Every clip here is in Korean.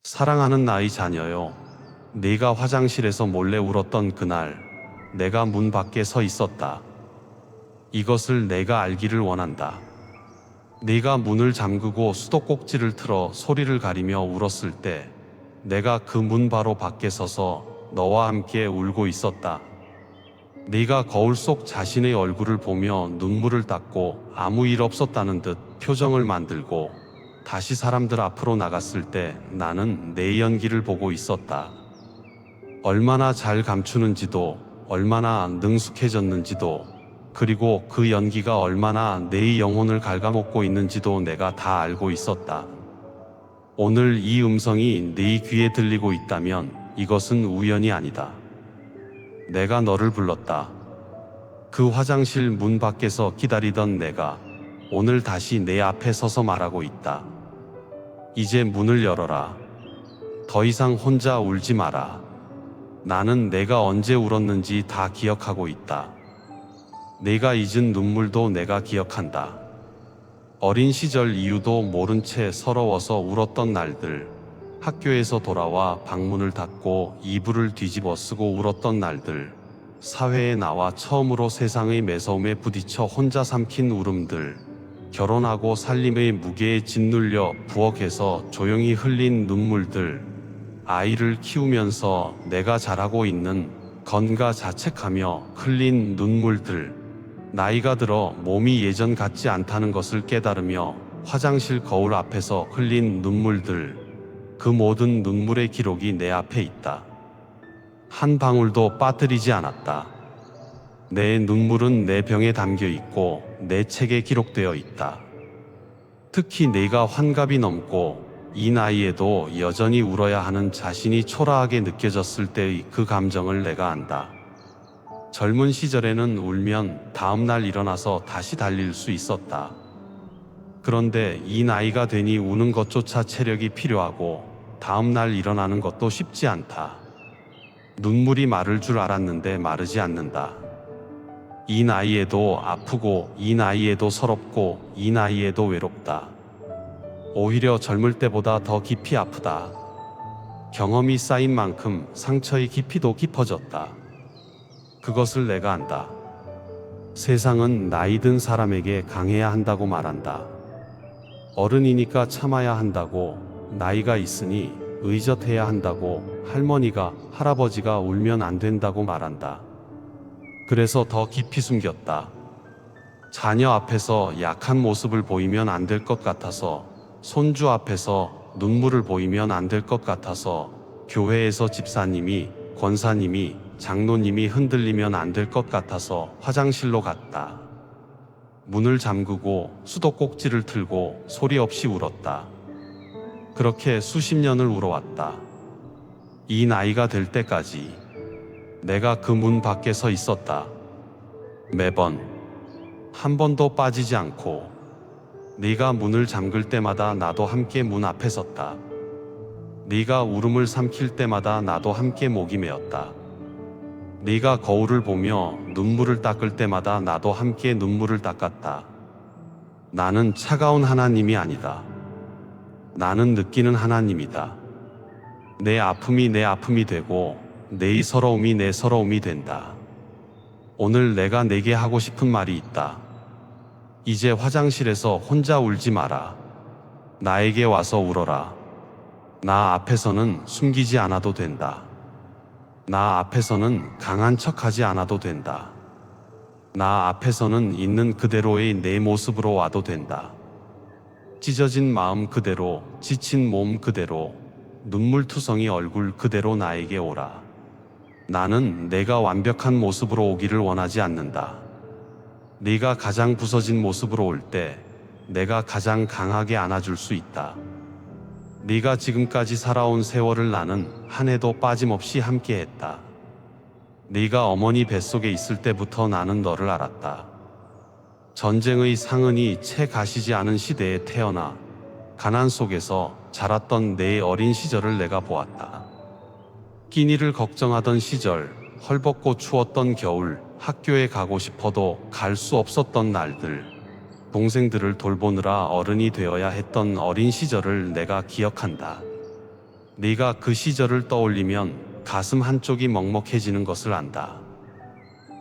사랑하는 나의 자녀여, 네가 화장실에서 몰래 울었던 그날 내가 문 밖에 서 있었다. 이것을 내가 알기를 원한다. 네가 문을 잠그고 수도꼭지를 틀어 소리를 가리며 울었을 때 내가 그 문 바로 밖에 서서 너와 함께 울고 있었다. 네가 거울 속 자신의 얼굴을 보며 눈물을 닦고 아무 일 없었다는 듯 표정을 만들고 다시 사람들 앞으로 나갔을 때 나는 내 연기를 보고 있었다. 얼마나 잘 감추는지도, 얼마나 능숙해졌는지도, 그리고 그 연기가 얼마나 내 영혼을 갉아먹고 있는지도 내가 다 알고 있었다. 오늘 이 음성이 네 귀에 들리고 있다면 이것은 우연이 아니다. 내가 너를 불렀다. 그 화장실 문 밖에서 기다리던 내가 오늘 다시 내 앞에 서서 말하고 있다. 이제 문을 열어라. 더 이상 혼자 울지 마라. 나는 내가 언제 울었는지 다 기억하고 있다. 내가 잊은 눈물도 내가 기억한다. 어린 시절 이유도 모른 채 서러워서 울었던 날들, 학교에서 돌아와 방문을 닫고 이불을 뒤집어 쓰고 울었던 날들, 사회에 나와 처음으로 세상의 매서움에 부딪혀 혼자 삼킨 울음들, 결혼하고 살림의 무게에 짓눌려 부엌에서 조용히 흘린 눈물들, 아이를 키우면서 내가 잘하고 있는 건가 자책하며 흘린 눈물들, 나이가 들어 몸이 예전 같지 않다는 것을 깨달으며 화장실 거울 앞에서 흘린 눈물들, 그 모든 눈물의 기록이 내 앞에 있다. 한 방울도 빠뜨리지 않았다. 내 눈물은 내 병에 담겨 있고 내 책에 기록되어 있다. 특히 내가 환갑이 넘고 이 나이에도 여전히 울어야 하는 자신이 초라하게 느껴졌을 때의 그 감정을 내가 안다. 젊은 시절에는 울면 다음날 일어나서 다시 달릴 수 있었다. 그런데 이 나이가 되니 우는 것조차 체력이 필요하고 다음날 일어나는 것도 쉽지 않다. 눈물이 마를 줄 알았는데 마르지 않는다. 이 나이에도 아프고 이 나이에도 서럽고 이 나이에도 외롭다. 오히려 젊을 때보다 더 깊이 아프다. 경험이 쌓인 만큼 상처의 깊이도 깊어졌다. 그것을 내가 안다. 세상은 나이 든 사람에게 강해야 한다고 말한다. 어른이니까 참아야 한다고, 나이가 있으니 의젓해야 한다고, 할머니가, 할아버지가 울면 안 된다고 말한다. 그래서 더 깊이 숨겼다. 자녀 앞에서 약한 모습을 보이면 안 될 것 같아서, 손주 앞에서 눈물을 보이면 안 될 것 같아서, 교회에서 집사님이, 권사님이, 장로님이 흔들리면 안 될 것 같아서 화장실로 갔다. 문을 잠그고 수도꼭지를 틀고 소리 없이 울었다. 그렇게 수십 년을 울어왔다. 이 나이가 될 때까지 내가 그 문 밖에 서 있었다. 매번 한 번도 빠지지 않고 네가 문을 잠글 때마다 나도 함께 문 앞에 섰다. 네가 울음을 삼킬 때마다 나도 함께 목이 메었다. 네가 거울을 보며 눈물을 닦을 때마다 나도 함께 눈물을 닦았다. 나는 차가운 하나님이 아니다. 나는 느끼는 하나님이다. 내 아픔이 내 아픔이 되고 내 서러움이 내 서러움이 된다. 오늘 내가 내게 하고 싶은 말이 있다. 이제 화장실에서 혼자 울지 마라. 나에게 와서 울어라. 나 앞에서는 숨기지 않아도 된다. 나 앞에서는 강한 척하지 않아도 된다. 나 앞에서는 있는 그대로의 내 모습으로 와도 된다. 찢어진 마음 그대로, 지친 몸 그대로, 눈물투성이 얼굴 그대로 나에게 오라. 나는 내가 완벽한 모습으로 오기를 원하지 않는다. 네가 가장 부서진 모습으로 올 때 내가 가장 강하게 안아줄 수 있다. 네가 지금까지 살아온 세월을 나는 한 해도 빠짐없이 함께했다. 네가 어머니 뱃속에 있을 때부터 나는 너를 알았다. 전쟁의 상흔이 채 가시지 않은 시대에 태어나 가난 속에서 자랐던 내 어린 시절을 내가 보았다. 끼니를 걱정하던 시절, 헐벗고 추웠던 겨울, 학교에 가고 싶어도 갈 수 없었던 날들, 동생들을 돌보느라 어른이 되어야 했던 어린 시절을 내가 기억한다. 네가 그 시절을 떠올리면 가슴 한쪽이 먹먹해지는 것을 안다.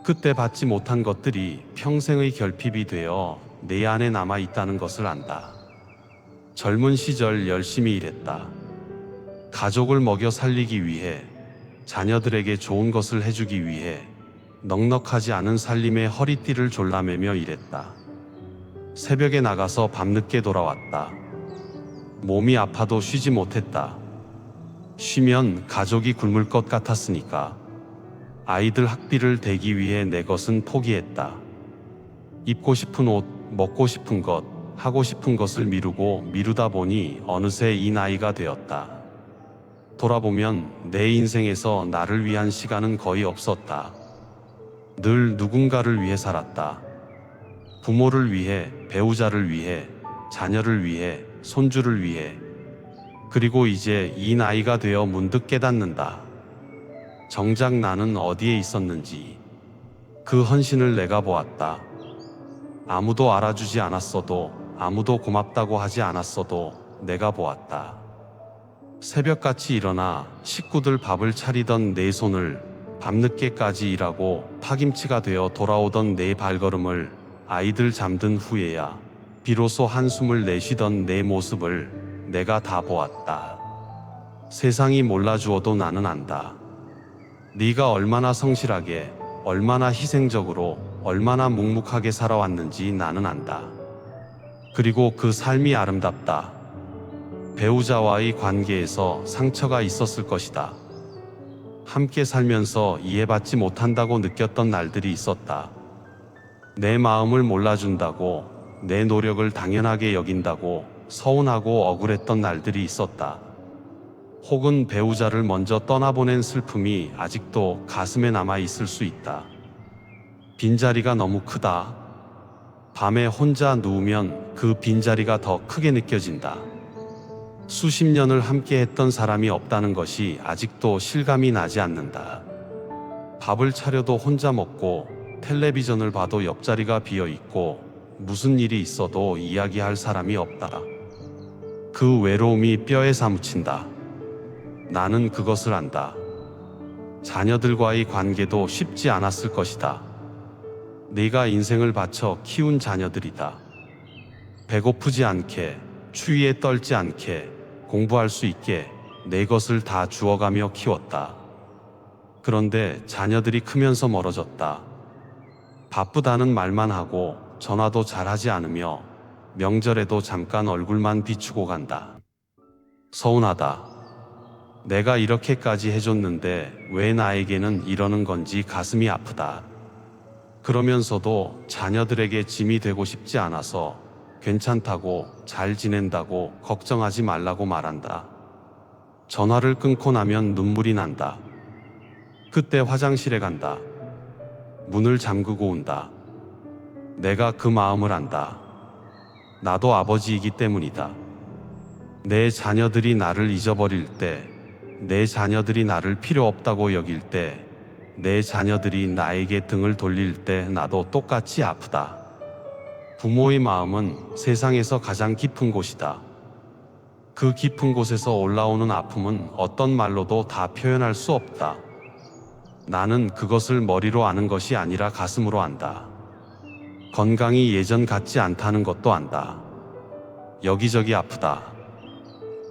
그때 받지 못한 것들이 평생의 결핍이 되어 내 안에 남아 있다는 것을 안다. 젊은 시절 열심히 일했다. 가족을 먹여 살리기 위해, 자녀들에게 좋은 것을 해주기 위해 넉넉하지 않은 살림에 허리띠를 졸라매며 일했다. 새벽에 나가서 밤늦게 돌아왔다. 몸이 아파도 쉬지 못했다. 쉬면 가족이 굶을 것 같았으니까. 아이들 학비를 대기 위해 내 것은 포기했다. 입고 싶은 옷, 먹고 싶은 것, 하고 싶은 것을 미루다 보니 어느새 이 나이가 되었다. 돌아보면 내 인생에서 나를 위한 시간은 거의 없었다. 늘 누군가를 위해 살았다. 부모를 위해, 배우자를 위해, 자녀를 위해, 손주를 위해. 그리고 이제 이 나이가 되어 문득 깨닫는다. 정작 나는 어디에 있었는지. 그 헌신을 내가 보았다. 아무도 알아주지 않았어도, 아무도 고맙다고 하지 않았어도 내가 보았다. 새벽같이 일어나 식구들 밥을 차리던 내 손을, 밤늦게까지 일하고 파김치가 되어 돌아오던 내 발걸음을, 아이들 잠든 후에야 비로소 한숨을 내쉬던 내 모습을 내가 다 보았다. 세상이 몰라주어도 나는 안다. 네가 얼마나 성실하게, 얼마나 희생적으로, 얼마나 묵묵하게 살아왔는지 나는 안다. 그리고 그 삶이 아름답다. 배우자와의 관계에서 상처가 있었을 것이다. 함께 살면서 이해받지 못한다고 느꼈던 날들이 있었다. 내 마음을 몰라준다고, 내 노력을 당연하게 여긴다고 서운하고 억울했던 날들이 있었다. 혹은 배우자를 먼저 떠나보낸 슬픔이 아직도 가슴에 남아 있을 수 있다. 빈자리가 너무 크다. 밤에 혼자 누우면 그 빈자리가 더 크게 느껴진다. 수십 년을 함께 했던 사람이 없다는 것이 아직도 실감이 나지 않는다. 밥을 차려도 혼자 먹고, 텔레비전을 봐도 옆자리가 비어 있고, 무슨 일이 있어도 이야기할 사람이 없다. 그 외로움이 뼈에 사무친다. 나는 그것을 안다. 자녀들과의 관계도 쉽지 않았을 것이다. 네가 인생을 바쳐 키운 자녀들이다. 배고프지 않게, 추위에 떨지 않게, 공부할 수 있게 내 것을 다 주어가며 키웠다. 그런데 자녀들이 크면서 멀어졌다. 바쁘다는 말만 하고 전화도 잘하지 않으며 명절에도 잠깐 얼굴만 비추고 간다. 서운하다. 내가 이렇게까지 해줬는데 왜 나에게는 이러는 건지 가슴이 아프다. 그러면서도 자녀들에게 짐이 되고 싶지 않아서 괜찮다고, 잘 지낸다고, 걱정하지 말라고 말한다. 전화를 끊고 나면 눈물이 난다. 그때 화장실에 간다. 문을 잠그고 온다. 내가 그 마음을 안다. 나도 아버지이기 때문이다. 내 자녀들이 나를 잊어버릴 때, 내 자녀들이 나를 필요 없다고 여길 때, 내 자녀들이 나에게 등을 돌릴 때 나도 똑같이 아프다. 부모의 마음은 세상에서 가장 깊은 곳이다. 그 깊은 곳에서 올라오는 아픔은 어떤 말로도 다 표현할 수 없다. 나는 그것을 머리로 아는 것이 아니라 가슴으로 안다. 건강이 예전 같지 않다는 것도 안다. 여기저기 아프다.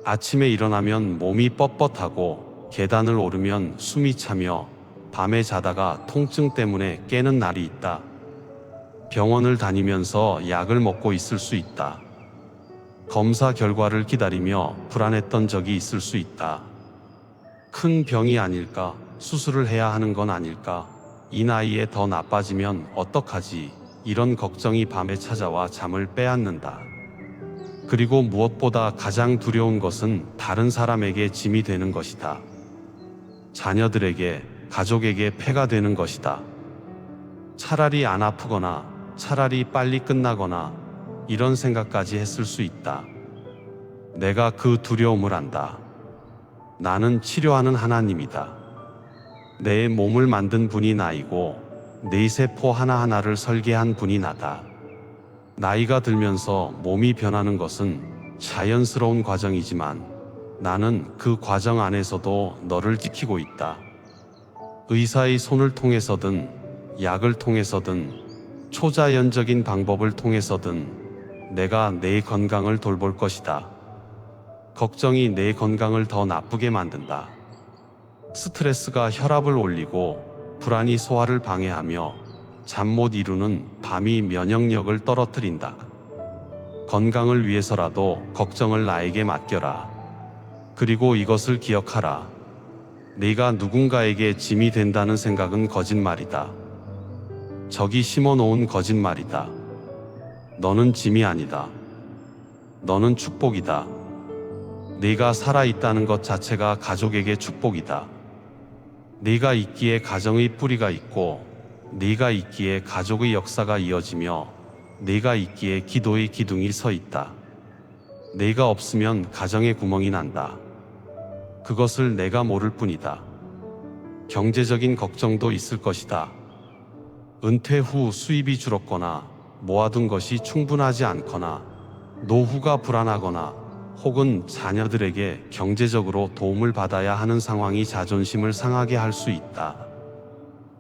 아침에 일어나면 몸이 뻣뻣하고 계단을 오르면 숨이 차며 밤에 자다가 통증 때문에 깨는 날이 있다. 병원을 다니면서 약을 먹고 있을 수 있다. 검사 결과를 기다리며 불안했던 적이 있을 수 있다. 큰 병이 아닐까? 수술을 해야 하는 건 아닐까? 이 나이에 더 나빠지면 어떡하지? 이런 걱정이 밤에 찾아와 잠을 빼앗는다. 그리고 무엇보다 가장 두려운 것은 다른 사람에게 짐이 되는 것이다. 자녀들에게, 가족에게 폐가 되는 것이다. 차라리 안 아프거나 차라리 빨리 끝나거나 이런 생각까지 했을 수 있다. 내가 그 두려움을 안다. 나는 치료하는 하나님이다. 내 몸을 만든 분이 나이고 내 세포 하나하나를 설계한 분이 나다. 나이가 들면서 몸이 변하는 것은 자연스러운 과정이지만 나는 그 과정 안에서도 너를 지키고 있다. 의사의 손을 통해서든, 약을 통해서든, 초자연적인 방법을 통해서든 내가 내 건강을 돌볼 것이다. 걱정이 내 건강을 더 나쁘게 만든다. 스트레스가 혈압을 올리고 불안이 소화를 방해하며 잠 못 이루는 밤이 면역력을 떨어뜨린다. 건강을 위해서라도 걱정을 나에게 맡겨라. 그리고 이것을 기억하라. 네가 누군가에게 짐이 된다는 생각은 거짓말이다. 적이 심어놓은 거짓말이다. 너는 짐이 아니다. 너는 축복이다. 네가 살아있다는 것 자체가 가족에게 축복이다. 네가 있기에 가정의 뿌리가 있고, 네가 있기에 가족의 역사가 이어지며, 네가 있기에 기도의 기둥이 서 있다. 네가 없으면 가정에 구멍이 난다. 그것을 내가 모를 뿐이다. 경제적인 걱정도 있을 것이다. 은퇴 후 수입이 줄었거나 모아둔 것이 충분하지 않거나 노후가 불안하거나 혹은 자녀들에게 경제적으로 도움을 받아야 하는 상황이 자존심을 상하게 할 수 있다.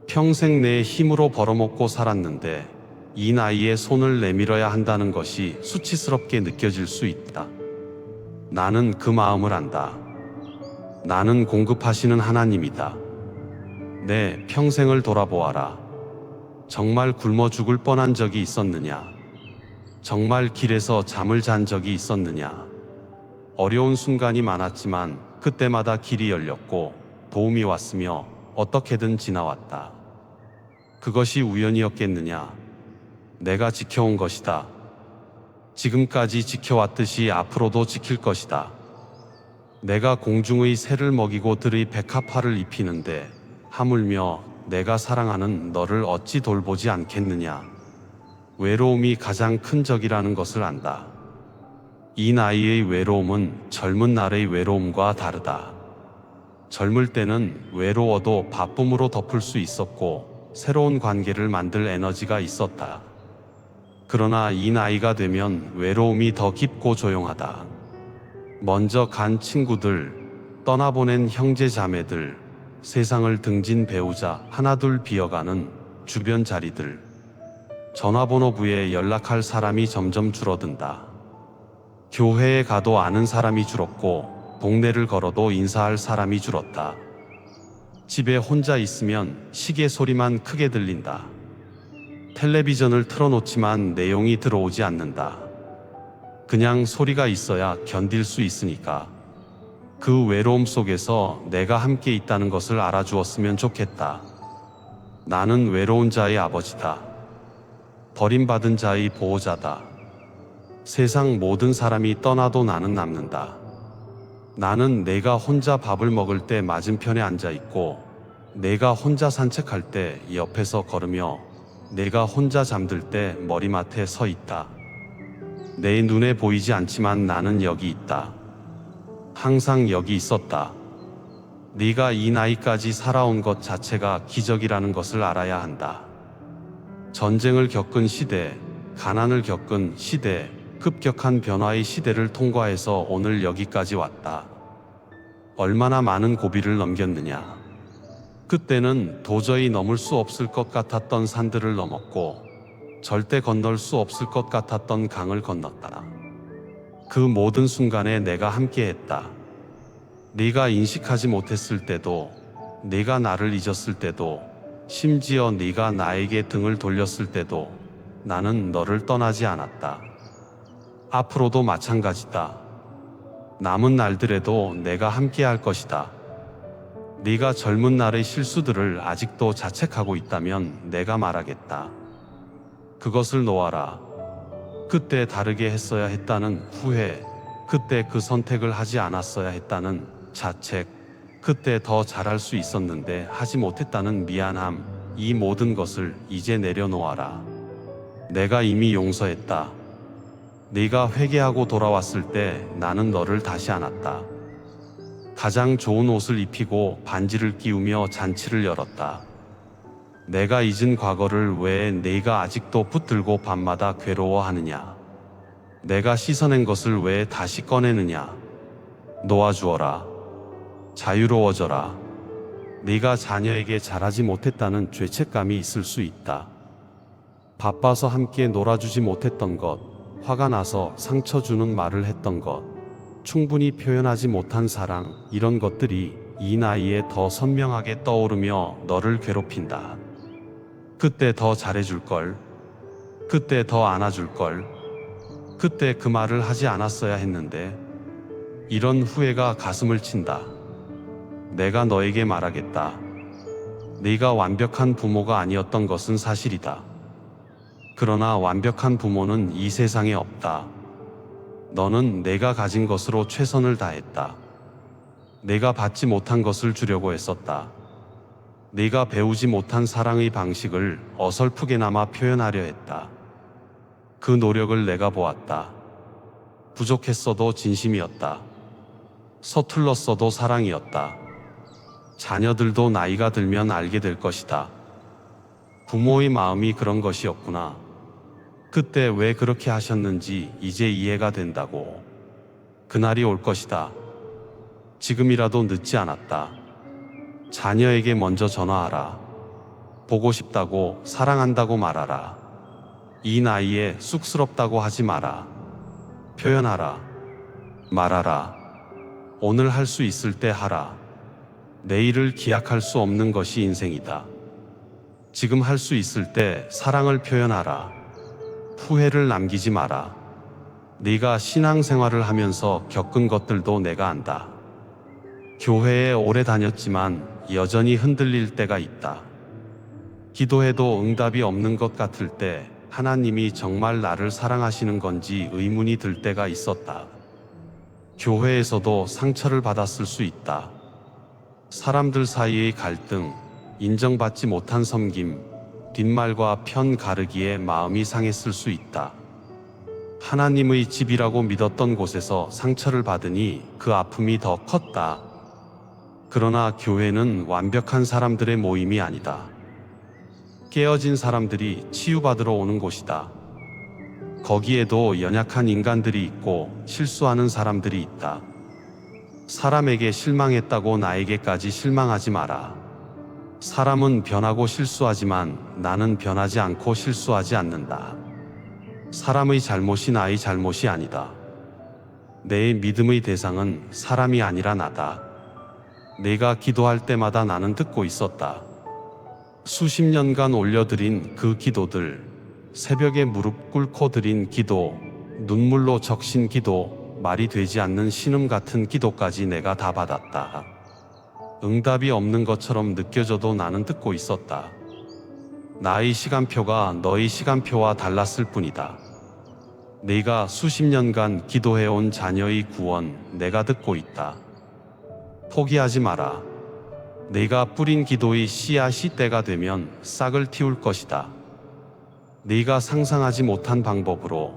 평생 내 힘으로 벌어먹고 살았는데 이 나이에 손을 내밀어야 한다는 것이 수치스럽게 느껴질 수 있다. 나는 그 마음을 안다. 나는 공급하시는 하나님이다. 내 평생을 돌아보아라. 정말 굶어 죽을 뻔한 적이 있었느냐? 정말 길에서 잠을 잔 적이 있었느냐? 어려운 순간이 많았지만 그때마다 길이 열렸고 도움이 왔으며 어떻게든 지나왔다. 그것이 우연이었겠느냐? 내가 지켜온 것이다. 지금까지 지켜왔듯이 앞으로도 지킬 것이다. 내가 공중의 새를 먹이고 들의 백합화를 입히는데 하물며 내가 사랑하는 너를 어찌 돌보지 않겠느냐? 외로움이 가장 큰 적이라는 것을 안다. 이 나이의 외로움은 젊은 날의 외로움과 다르다. 젊을 때는 외로워도 바쁨으로 덮을 수 있었고 새로운 관계를 만들 에너지가 있었다. 그러나 이 나이가 되면 외로움이 더 깊고 조용하다. 먼저 간 친구들, 떠나보낸 형제 자매들, 세상을 등진 배우자 하나둘 비어가는 주변 자리들, 전화번호부에 연락할 사람이 점점 줄어든다. 교회에 가도 아는 사람이 줄었고 동네를 걸어도 인사할 사람이 줄었다. 집에 혼자 있으면 시계 소리만 크게 들린다. 텔레비전을 틀어놓지만 내용이 들어오지 않는다. 그냥 소리가 있어야 견딜 수 있으니까. 그 외로움 속에서 내가 함께 있다는 것을 알아주었으면 좋겠다. 나는 외로운 자의 아버지다. 버림받은 자의 보호자다. 세상 모든 사람이 떠나도 나는 남는다. 나는 내가 혼자 밥을 먹을 때 맞은편에 앉아 있고, 내가 혼자 산책할 때 옆에서 걸으며, 내가 혼자 잠들 때 머리맡에 서 있다. 내 눈에 보이지 않지만 나는 여기 있다. 항상 여기 있었다. 네가 이 나이까지 살아온 것 자체가 기적이라는 것을 알아야 한다. 전쟁을 겪은 시대, 가난을 겪은 시대, 급격한 변화의 시대를 통과해서 오늘 여기까지 왔다. 얼마나 많은 고비를 넘겼느냐. 그때는 도저히 넘을 수 없을 것 같았던 산들을 넘었고 절대 건널 수 없을 것 같았던 강을 건넜다. 그 모든 순간에 내가 함께했다. 네가 인식하지 못했을 때도, 네가 나를 잊었을 때도, 심지어 네가 나에게 등을 돌렸을 때도 나는 너를 떠나지 않았다. 앞으로도 마찬가지다. 남은 날들에도 내가 함께할 것이다. 네가 젊은 날의 실수들을 아직도 자책하고 있다면 내가 말하겠다. 그것을 놓아라. 그때 다르게 했어야 했다는 후회, 그때 그 선택을 하지 않았어야 했다는 자책, 그때 더 잘할 수 있었는데 하지 못했다는 미안함, 이 모든 것을 이제 내려놓아라. 내가 이미 용서했다. 네가 회개하고 돌아왔을 때 나는 너를 다시 안았다. 가장 좋은 옷을 입히고 반지를 끼우며 잔치를 열었다. 내가 잊은 과거를 왜 네가 아직도 붙들고 밤마다 괴로워하느냐? 내가 씻어낸 것을 왜 다시 꺼내느냐? 놓아주어라. 자유로워져라. 네가 자녀에게 잘하지 못했다는 죄책감이 있을 수 있다. 바빠서 함께 놀아주지 못했던 것, 화가 나서 상처 주는 말을 했던 것, 충분히 표현하지 못한 사랑, 이런 것들이 이 나이에 더 선명하게 떠오르며 너를 괴롭힌다. 그때 더 잘해줄걸. 그때 더 안아줄걸. 그때 그 말을 하지 않았어야 했는데. 이런 후회가 가슴을 친다. 내가 너에게 말하겠다. 네가 완벽한 부모가 아니었던 것은 사실이다. 그러나 완벽한 부모는 이 세상에 없다. 너는 내가 가진 것으로 최선을 다했다. 내가 받지 못한 것을 주려고 했었다. 네가 배우지 못한 사랑의 방식을 어설프게나마 표현하려 했다. 그 노력을 내가 보았다. 부족했어도 진심이었다. 서툴렀어도 사랑이었다. 자녀들도 나이가 들면 알게 될 것이다. 부모의 마음이 그런 것이었구나. 그때 왜 그렇게 하셨는지 이제 이해가 된다고. 그날이 올 것이다. 지금이라도 늦지 않았다. 자녀에게 먼저 전화하라. 보고 싶다고, 사랑한다고 말하라. 이 나이에 쑥스럽다고 하지 마라. 표현하라. 말하라. 오늘 할 수 있을 때 하라. 내일을 기약할 수 없는 것이 인생이다. 지금 할 수 있을 때 사랑을 표현하라. 후회를 남기지 마라. 네가 신앙생활을 하면서 겪은 것들도 내가 안다. 교회에 오래 다녔지만 여전히 흔들릴 때가 있다. 기도해도 응답이 없는 것 같을 때 하나님이 정말 나를 사랑하시는 건지 의문이 들 때가 있었다. 교회에서도 상처를 받았을 수 있다. 사람들 사이의 갈등, 인정받지 못한 섬김, 뒷말과 편 가르기에 마음이 상했을 수 있다. 하나님의 집이라고 믿었던 곳에서 상처를 받으니 그 아픔이 더 컸다. 그러나 교회는 완벽한 사람들의 모임이 아니다. 깨어진 사람들이 치유받으러 오는 곳이다. 거기에도 연약한 인간들이 있고 실수하는 사람들이 있다. 사람에게 실망했다고 나에게까지 실망하지 마라. 사람은 변하고 실수하지만 나는 변하지 않고 실수하지 않는다. 사람의 잘못이 나의 잘못이 아니다. 내 믿음의 대상은 사람이 아니라 나다. 내가 기도할 때마다 나는 듣고 있었다. 수십 년간 올려드린 그 기도들, 새벽에 무릎 꿇고 드린 기도, 눈물로 적신 기도, 말이 되지 않는 신음 같은 기도까지 내가 다 받았다. 응답이 없는 것처럼 느껴져도 나는 듣고 있었다. 나의 시간표가 너의 시간표와 달랐을 뿐이다. 네가 수십 년간 기도해온 자녀의 구원, 내가 듣고 있다. 포기하지 마라. 네가 뿌린 기도의 씨앗이 때가 되면 싹을 틔울 것이다. 네가 상상하지 못한 방법으로,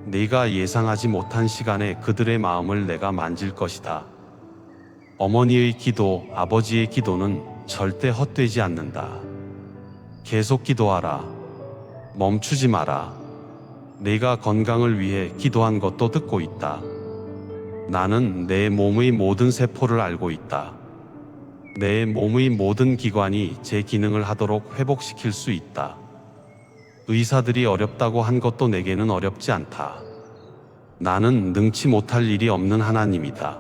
네가 예상하지 못한 시간에 그들의 마음을 내가 만질 것이다. 어머니의 기도, 아버지의 기도는 절대 헛되지 않는다. 계속 기도하라. 멈추지 마라. 네가 건강을 위해 기도한 것도 듣고 있다. 나는 내 몸의 모든 세포를 알고 있다. 내 몸의 모든 기관이 제 기능을 하도록 회복시킬 수 있다. 의사들이 어렵다고 한 것도 내게는 어렵지 않다. 나는 능치 못할 일이 없는 하나님이다.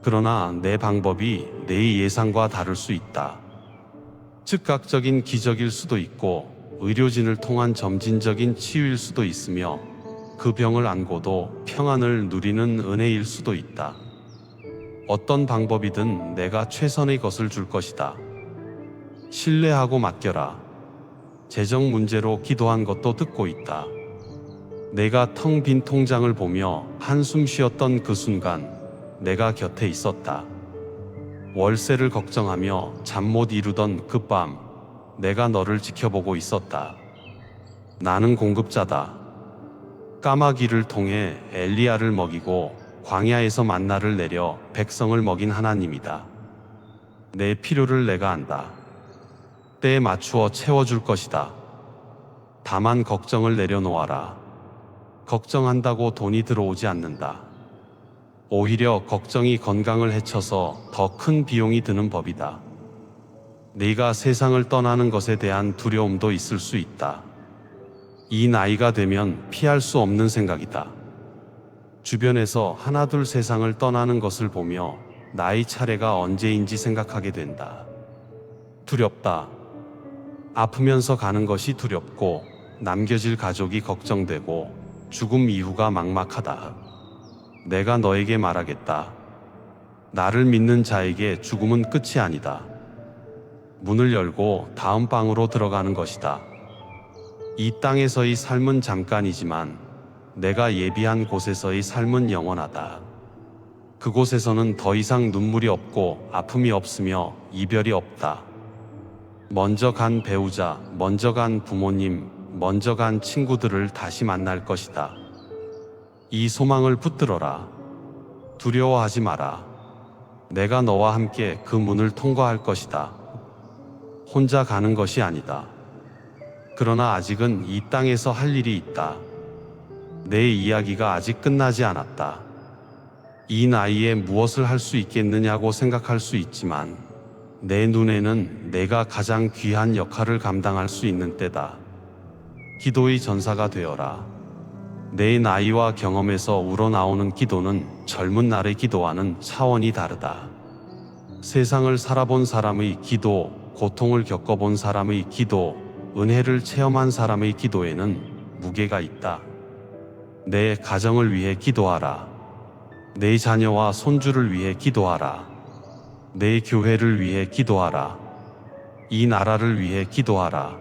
그러나 내 방법이 내 예상과 다를 수 있다. 즉각적인 기적일 수도 있고 의료진을 통한 점진적인 치유일 수도 있으며 그 병을 안고도 평안을 누리는 은혜일 수도 있다. 어떤 방법이든 내가 최선의 것을 줄 것이다. 신뢰하고 맡겨라. 재정 문제로 기도한 것도 듣고 있다. 내가 텅 빈 통장을 보며 한숨 쉬었던 그 순간 내가 곁에 있었다. 월세를 걱정하며 잠 못 이루던 그 밤 내가 너를 지켜보고 있었다. 나는 공급자다. 까마귀를 통해 엘리야를 먹이고 광야에서 만나를 내려 백성을 먹인 하나님이다. 내 필요를 내가 안다. 때에 맞추어 채워줄 것이다. 다만 걱정을 내려놓아라. 걱정한다고 돈이 들어오지 않는다. 오히려 걱정이 건강을 해쳐서 더 큰 비용이 드는 법이다. 네가 세상을 떠나는 것에 대한 두려움도 있을 수 있다. 이 나이가 되면 피할 수 없는 생각이다. 주변에서 하나둘 세상을 떠나는 것을 보며 나의 차례가 언제인지 생각하게 된다. 두렵다. 아프면서 가는 것이 두렵고 남겨질 가족이 걱정되고 죽음 이후가 막막하다. 내가 너에게 말하겠다. 나를 믿는 자에게 죽음은 끝이 아니다. 문을 열고 다음 방으로 들어가는 것이다. 이 땅에서의 삶은 잠깐이지만 내가 예비한 곳에서의 삶은 영원하다. 그곳에서는 더 이상 눈물이 없고 아픔이 없으며 이별이 없다. 먼저 간 배우자, 먼저 간 부모님, 먼저 간 친구들을 다시 만날 것이다. 이 소망을 붙들어라. 두려워하지 마라. 내가 너와 함께 그 문을 통과할 것이다. 혼자 가는 것이 아니다. 그러나 아직은 이 땅에서 할 일이 있다. 내 이야기가 아직 끝나지 않았다. 이 나이에 무엇을 할 수 있겠느냐고 생각할 수 있지만 내 눈에는 내가 가장 귀한 역할을 감당할 수 있는 때다. 기도의 전사가 되어라. 내 나이와 경험에서 우러나오는 기도는 젊은 날의 기도와는 차원이 다르다. 세상을 살아본 사람의 기도, 고통을 겪어본 사람의 기도, 은혜를 체험한 사람의 기도에는 무게가 있다. 내 가정을 위해 기도하라. 내 자녀와 손주를 위해 기도하라. 내 교회를 위해 기도하라. 이 나라를 위해 기도하라.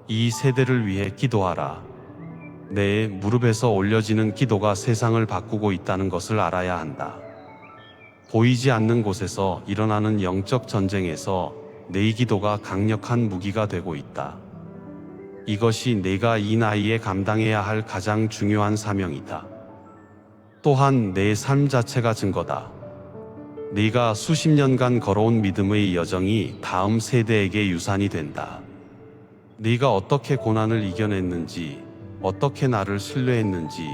이 세대를 위해 기도하라. 내 무릎에서 올려지는 기도가 세상을 바꾸고 있다는 것을 알아야 한다. 보이지 않는 곳에서 일어나는 영적 전쟁에서 내 기도가 강력한 무기가 되고 있다. 이것이 내가 이 나이에 감당해야 할 가장 중요한 사명이다. 또한 내 삶 자체가 증거다. 네가 수십 년간 걸어온 믿음의 여정이 다음 세대에게 유산이 된다. 네가 어떻게 고난을 이겨냈는지, 어떻게 나를 신뢰했는지,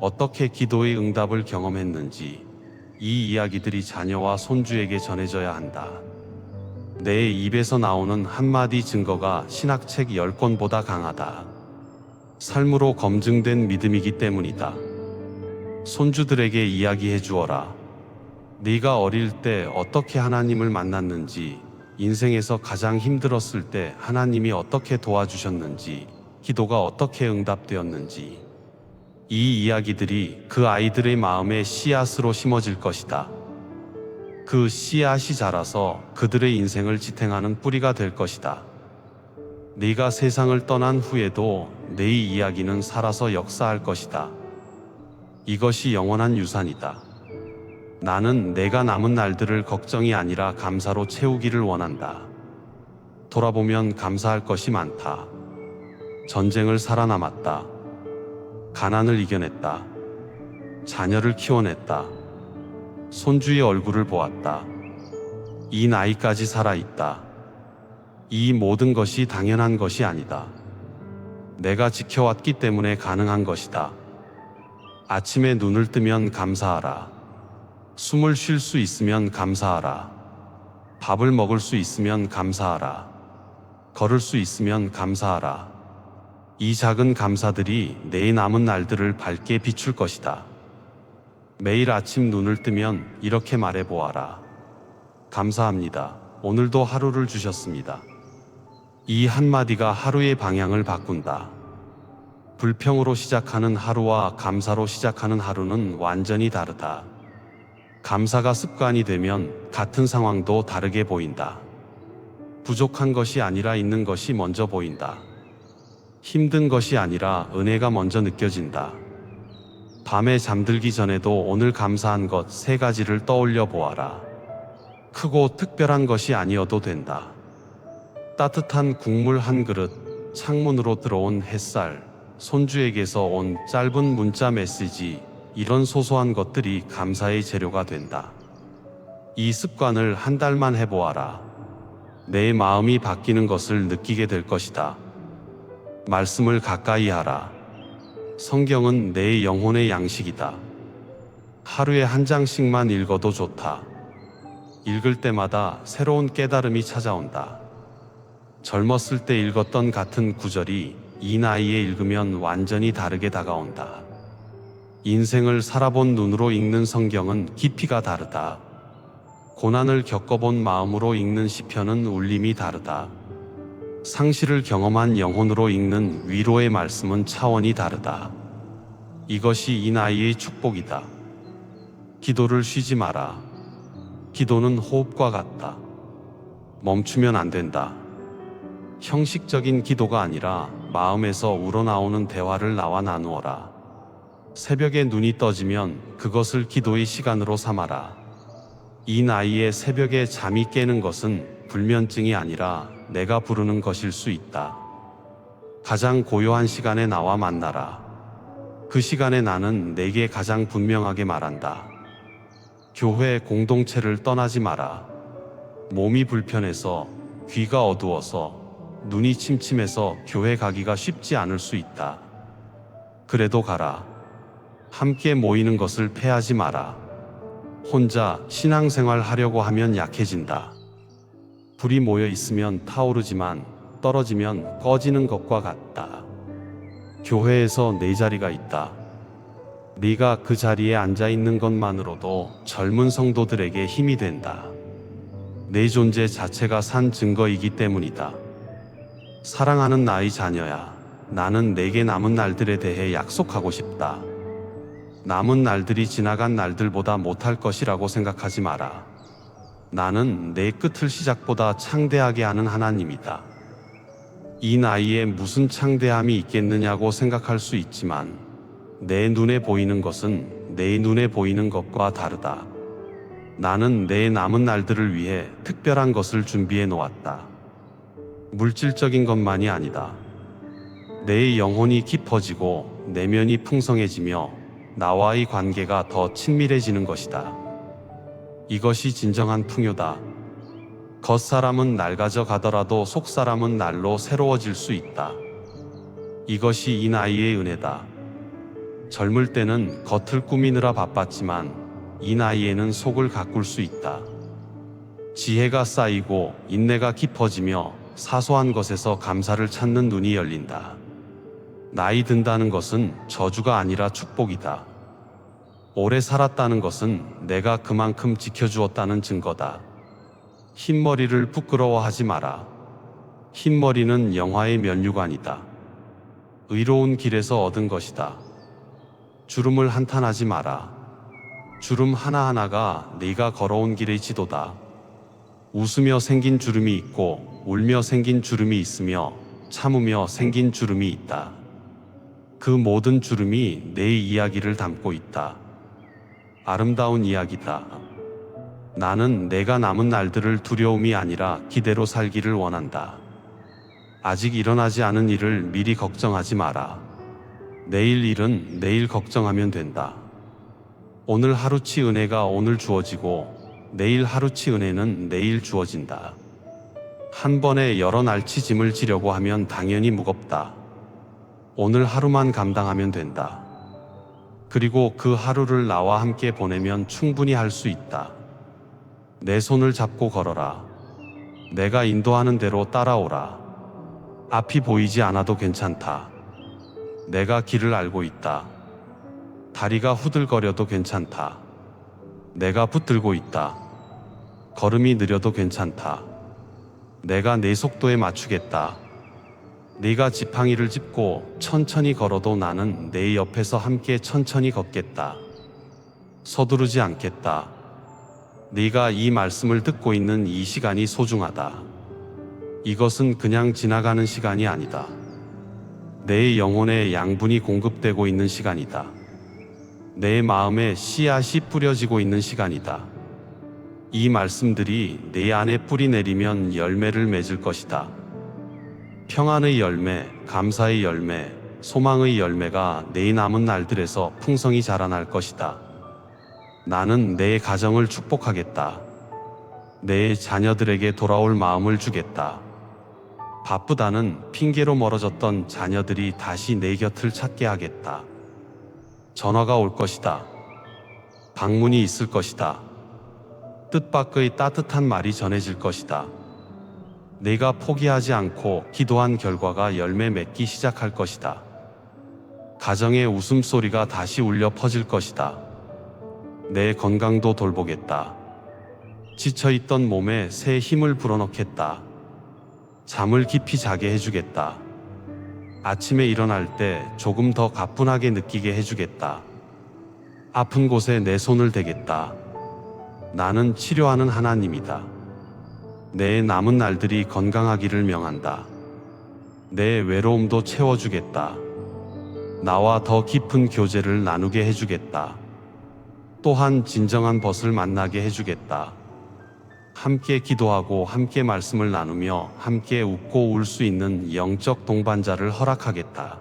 어떻게 기도의 응답을 경험했는지 이 이야기들이 자녀와 손주에게 전해져야 한다. 내 입에서 나오는 한마디 증거가 신학책 10권보다 강하다. 삶으로 검증된 믿음이기 때문이다. 손주들에게 이야기해 주어라. 네가 어릴 때 어떻게 하나님을 만났는지, 인생에서 가장 힘들었을 때 하나님이 어떻게 도와주셨는지, 기도가 어떻게 응답되었는지 이 이야기들이 그 아이들의 마음에 씨앗으로 심어질 것이다. 그 씨앗이 자라서 그들의 인생을 지탱하는 뿌리가 될 것이다. 네가 세상을 떠난 후에도 내 이야기는 살아서 역사할 것이다. 이것이 영원한 유산이다. 나는 내가 남은 날들을 걱정이 아니라 감사로 채우기를 원한다. 돌아보면 감사할 것이 많다. 전쟁을 살아남았다. 가난을 이겨냈다. 자녀를 키워냈다. 손주의 얼굴을 보았다. 이 나이까지 살아있다. 이 모든 것이 당연한 것이 아니다. 내가 지켜왔기 때문에 가능한 것이다. 아침에 눈을 뜨면 감사하라. 숨을 쉴 수 있으면 감사하라. 밥을 먹을 수 있으면 감사하라. 걸을 수 있으면 감사하라. 이 작은 감사들이 내 남은 날들을 밝게 비출 것이다. 매일 아침 눈을 뜨면 이렇게 말해보아라. 감사합니다. 오늘도 하루를 주셨습니다. 이 한마디가 하루의 방향을 바꾼다. 불평으로 시작하는 하루와 감사로 시작하는 하루는 완전히 다르다. 감사가 습관이 되면 같은 상황도 다르게 보인다. 부족한 것이 아니라 있는 것이 먼저 보인다. 힘든 것이 아니라 은혜가 먼저 느껴진다. 밤에 잠들기 전에도 오늘 감사한 것 3가지를 떠올려 보아라. 크고 특별한 것이 아니어도 된다. 따뜻한 국물 한 그릇, 창문으로 들어온 햇살, 손주에게서 온 짧은 문자 메시지, 이런 소소한 것들이 감사의 재료가 된다. 이 습관을 한 달만 해보아라. 내 마음이 바뀌는 것을 느끼게 될 것이다. 말씀을 가까이 하라. 성경은 내 영혼의 양식이다. 하루에 한 장씩만 읽어도 좋다. 읽을 때마다 새로운 깨달음이 찾아온다. 젊었을 때 읽었던 같은 구절이 이 나이에 읽으면 완전히 다르게 다가온다. 인생을 살아본 눈으로 읽는 성경은 깊이가 다르다. 고난을 겪어본 마음으로 읽는 시편은 울림이 다르다. 상실을 경험한 영혼으로 읽는 위로의 말씀은 차원이 다르다. 이것이 이 나이의 축복이다. 기도를 쉬지 마라. 기도는 호흡과 같다. 멈추면 안 된다. 형식적인 기도가 아니라 마음에서 우러나오는 대화를 나와 나누어라. 새벽에 눈이 떠지면 그것을 기도의 시간으로 삼아라. 이 나이에 새벽에 잠이 깨는 것은 불면증이 아니라 내가 부르는 것일 수 있다. 가장 고요한 시간에 나와 만나라. 그 시간에 나는 내게 가장 분명하게 말한다. 교회 공동체를 떠나지 마라. 몸이 불편해서, 귀가 어두워서, 눈이 침침해서 교회 가기가 쉽지 않을 수 있다. 그래도 가라. 함께 모이는 것을 패하지 마라. 혼자 신앙생활 하려고 하면 약해진다. 불이 모여 있으면 타오르지만 떨어지면 꺼지는 것과 같다. 교회에서 내 자리가 있다. 네가 그 자리에 앉아 있는 것만으로도 젊은 성도들에게 힘이 된다. 내 존재 자체가 산 증거이기 때문이다. 사랑하는 나의 자녀야, 나는 내게 남은 날들에 대해 약속하고 싶다. 남은 날들이 지나간 날들보다 못할 것이라고 생각하지 마라. 나는 내 끝을 시작보다 창대하게 하는 하나님이다. 이 나이에 무슨 창대함이 있겠느냐고 생각할 수 있지만 내 눈에 보이는 것은 내 눈에 보이는 것과 다르다. 나는 내 남은 날들을 위해 특별한 것을 준비해 놓았다. 물질적인 것만이 아니다. 내 영혼이 깊어지고 내면이 풍성해지며 나와의 관계가 더 친밀해지는 것이다. 이것이 진정한 풍요다. 겉사람은 낡아져 가더라도 속사람은 날로 새로워질 수 있다. 이것이 이 나이의 은혜다. 젊을 때는 겉을 꾸미느라 바빴지만 이 나이에는 속을 가꿀 수 있다. 지혜가 쌓이고 인내가 깊어지며 사소한 것에서 감사를 찾는 눈이 열린다. 나이 든다는 것은 저주가 아니라 축복이다. 오래 살았다는 것은 내가 그만큼 지켜주었다는 증거다. 흰머리를 부끄러워하지 마라. 흰머리는 영화의 면류관이다. 의로운 길에서 얻은 것이다. 주름을 한탄하지 마라. 주름 하나하나가 네가 걸어온 길의 지도다. 웃으며 생긴 주름이 있고 울며 생긴 주름이 있으며 참으며 생긴 주름이 있다. 그 모든 주름이 내 이야기를 담고 있다. 아름다운 이야기다. 나는 내가 남은 날들을 두려움이 아니라 기대로 살기를 원한다. 아직 일어나지 않은 일을 미리 걱정하지 마라. 내일 일은 내일 걱정하면 된다. 오늘 하루치 은혜가 오늘 주어지고 내일 하루치 은혜는 내일 주어진다. 한 번에 여러 날치 짐을 지려고 하면 당연히 무겁다. 오늘 하루만 감당하면 된다. 그리고 그 하루를 나와 함께 보내면 충분히 할 수 있다. 내 손을 잡고 걸어라. 내가 인도하는 대로 따라오라. 앞이 보이지 않아도 괜찮다. 내가 길을 알고 있다. 다리가 후들거려도 괜찮다. 내가 붙들고 있다. 걸음이 느려도 괜찮다. 내가 내 속도에 맞추겠다. 네가 지팡이를 짚고 천천히 걸어도 나는 내 옆에서 함께 천천히 걷겠다. 서두르지 않겠다. 네가 이 말씀을 듣고 있는 이 시간이 소중하다. 이것은 그냥 지나가는 시간이 아니다. 내 영혼에 양분이 공급되고 있는 시간이다. 내 마음에 씨앗이 뿌려지고 있는 시간이다. 이 말씀들이 내 안에 뿌리 내리면 열매를 맺을 것이다. 평안의 열매, 감사의 열매, 소망의 열매가 내 남은 날들에서 풍성히 자라날 것이다. 나는 내 가정을 축복하겠다. 내 자녀들에게 돌아올 마음을 주겠다. 바쁘다는 핑계로 멀어졌던 자녀들이 다시 내 곁을 찾게 하겠다. 전화가 올 것이다. 방문이 있을 것이다. 뜻밖의 따뜻한 말이 전해질 것이다. 내가 포기하지 않고 기도한 결과가 열매 맺기 시작할 것이다. 가정의 웃음소리가 다시 울려 퍼질 것이다. 내 건강도 돌보겠다. 지쳐있던 몸에 새 힘을 불어넣겠다. 잠을 깊이 자게 해주겠다. 아침에 일어날 때 조금 더 가뿐하게 느끼게 해주겠다. 아픈 곳에 내 손을 대겠다. 나는 치료하는 하나님이다. 내 남은 날들이 건강하기를 명한다. 내 외로움도 채워주겠다. 나와 더 깊은 교제를 나누게 해주겠다. 또한 진정한 벗을 만나게 해주겠다. 함께 기도하고 함께 말씀을 나누며 함께 웃고 울 수 있는 영적 동반자를 허락하겠다.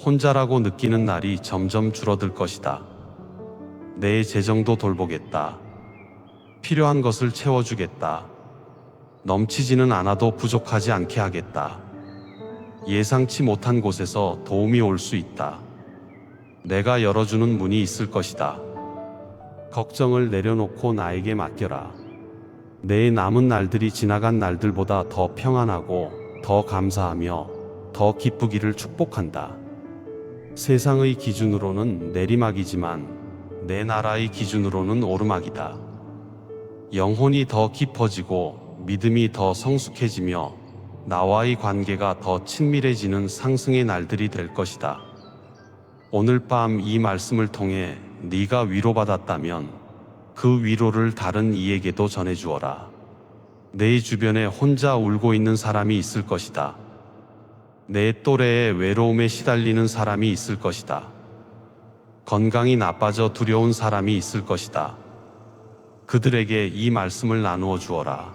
혼자라고 느끼는 날이 점점 줄어들 것이다. 내 재정도 돌보겠다. 필요한 것을 채워주겠다. 넘치지는 않아도 부족하지 않게 하겠다. 예상치 못한 곳에서 도움이 올 수 있다. 내가 열어주는 문이 있을 것이다. 걱정을 내려놓고 나에게 맡겨라. 내 남은 날들이 지나간 날들보다 더 평안하고 더 감사하며 더 기쁘기를 축복한다. 세상의 기준으로는 내리막이지만 내 나라의 기준으로는 오르막이다. 영혼이 더 깊어지고 믿음이 더 성숙해지며 나와의 관계가 더 친밀해지는 상승의 날들이 될 것이다. 오늘 밤 이 말씀을 통해 네가 위로받았다면 그 위로를 다른 이에게도 전해주어라. 내 주변에 혼자 울고 있는 사람이 있을 것이다. 내 또래의 외로움에 시달리는 사람이 있을 것이다. 건강이 나빠져 두려운 사람이 있을 것이다. 그들에게 이 말씀을 나누어 주어라.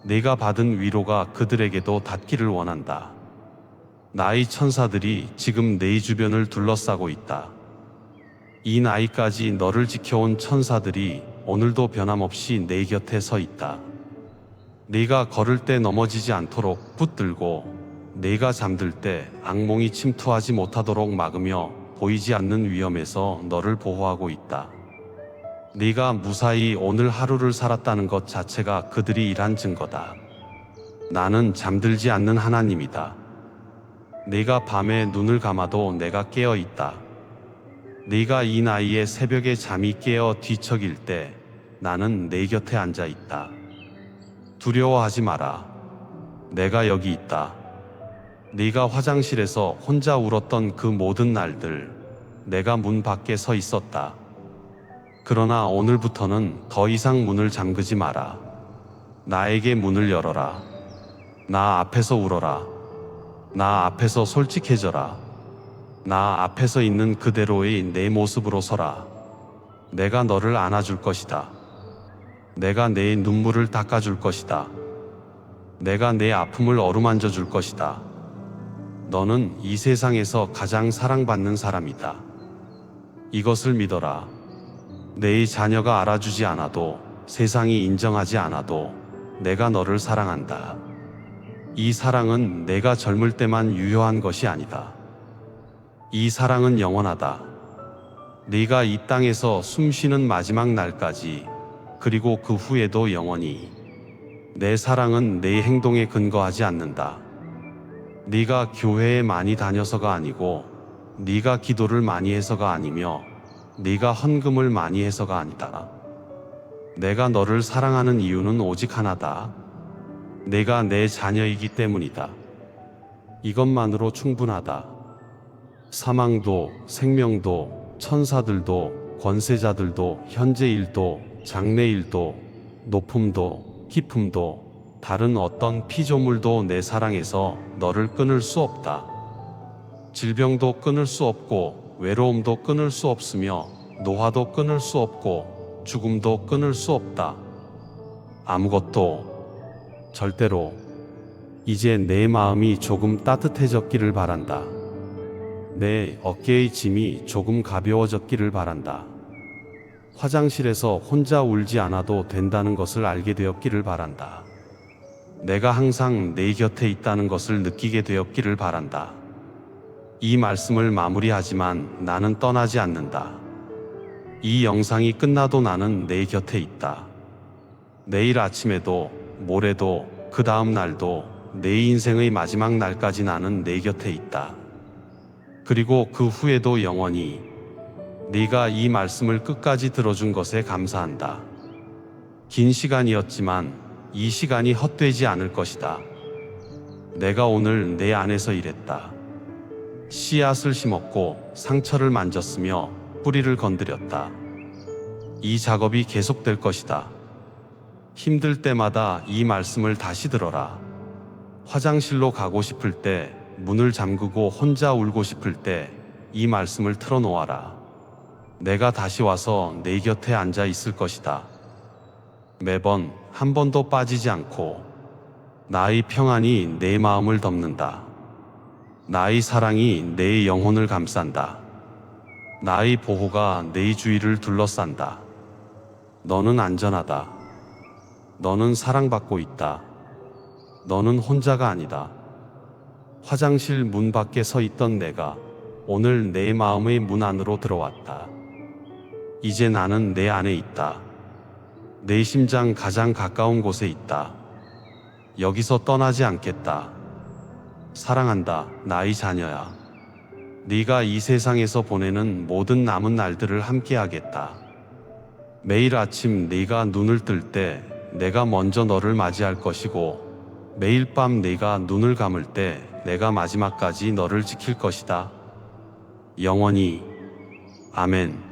내가 받은 위로가 그들에게도 닿기를 원한다. 나의 천사들이 지금 내 주변을 둘러싸고 있다. 이 나이까지 너를 지켜온 천사들이 오늘도 변함없이 내 곁에 서 있다. 네가 걸을 때 넘어지지 않도록 붙들고 네가 잠들 때 악몽이 침투하지 못하도록 막으며 보이지 않는 위험에서 너를 보호하고 있다. 네가 무사히 오늘 하루를 살았다는 것 자체가 그들이 일한 증거다. 나는 잠들지 않는 하나님이다. 네가 밤에 눈을 감아도 내가 깨어 있다. 네가 이 나이에 새벽에 잠이 깨어 뒤척일 때 나는 내 곁에 앉아 있다. 두려워하지 마라. 내가 여기 있다. 네가 화장실에서 혼자 울었던 그 모든 날들 내가 문 밖에 서 있었다. 그러나 오늘부터는 더 이상 문을 잠그지 마라. 나에게 문을 열어라. 나 앞에서 울어라. 나 앞에서 솔직해져라. 나 앞에서 있는 그대로의 내 모습으로 서라. 내가 너를 안아줄 것이다. 내가 내 눈물을 닦아줄 것이다. 내가 내 아픔을 어루만져 줄 것이다. 너는 이 세상에서 가장 사랑받는 사람이다. 이것을 믿어라. 내 자녀가 알아주지 않아도, 세상이 인정하지 않아도 내가 너를 사랑한다. 이 사랑은 내가 젊을 때만 유효한 것이 아니다. 이 사랑은 영원하다. 네가 이 땅에서 숨쉬는 마지막 날까지, 그리고 그 후에도 영원히. 내 사랑은 내 행동에 근거하지 않는다. 네가 교회에 많이 다녀서가 아니고, 네가 기도를 많이 해서가 아니며, 네가 헌금을 많이 해서가 아니다. 내가 너를 사랑하는 이유는 오직 하나다. 내가 내 자녀이기 때문이다. 이것만으로 충분하다. 사망도, 생명도, 천사들도, 권세자들도, 현재일도, 장래일도, 높음도, 깊음도, 다른 어떤 피조물도 내 사랑에서 너를 끊을 수 없다. 질병도 끊을 수 없고, 외로움도 끊을 수 없으며, 노화도 끊을 수 없고, 죽음도 끊을 수 없다. 아무것도, 절대로. 이제 내 마음이 조금 따뜻해졌기를 바란다. 내 어깨의 짐이 조금 가벼워졌기를 바란다. 화장실에서 혼자 울지 않아도 된다는 것을 알게 되었기를 바란다. 내가 항상 내 곁에 있다는 것을 느끼게 되었기를 바란다. 이 말씀을 마무리하지만 나는 떠나지 않는다. 이 영상이 끝나도 나는 내 곁에 있다. 내일 아침에도, 모레도, 그 다음 날도, 내 인생의 마지막 날까지 나는 내 곁에 있다. 그리고 그 후에도 영원히. 네가 이 말씀을 끝까지 들어준 것에 감사한다. 긴 시간이었지만 이 시간이 헛되지 않을 것이다. 내가 오늘 내 안에서 일했다. 씨앗을 심었고 상처를 만졌으며 뿌리를 건드렸다. 이 작업이 계속될 것이다. 힘들 때마다 이 말씀을 다시 들어라. 화장실로 가고 싶을 때, 문을 잠그고 혼자 울고 싶을 때 이 말씀을 틀어놓아라. 내가 다시 와서 내 곁에 앉아 있을 것이다. 매번 한 번도 빠지지 않고 나의 평안이 내 마음을 덮는다. 나의 사랑이 내 영혼을 감싼다. 나의 보호가 내 주위를 둘러싼다. 너는 안전하다. 너는 사랑받고 있다. 너는 혼자가 아니다. 화장실 문 밖에 서 있던 내가 오늘 내 마음의 문 안으로 들어왔다. 이제 나는 내 안에 있다. 내 심장 가장 가까운 곳에 있다. 여기서 떠나지 않겠다. 사랑한다, 나의 자녀야. 네가 이 세상에서 보내는 모든 남은 날들을 함께하겠다. 매일 아침 네가 눈을 뜰 때 내가 먼저 너를 맞이할 것이고, 매일 밤 네가 눈을 감을 때 내가 마지막까지 너를 지킬 것이다. 영원히. 아멘.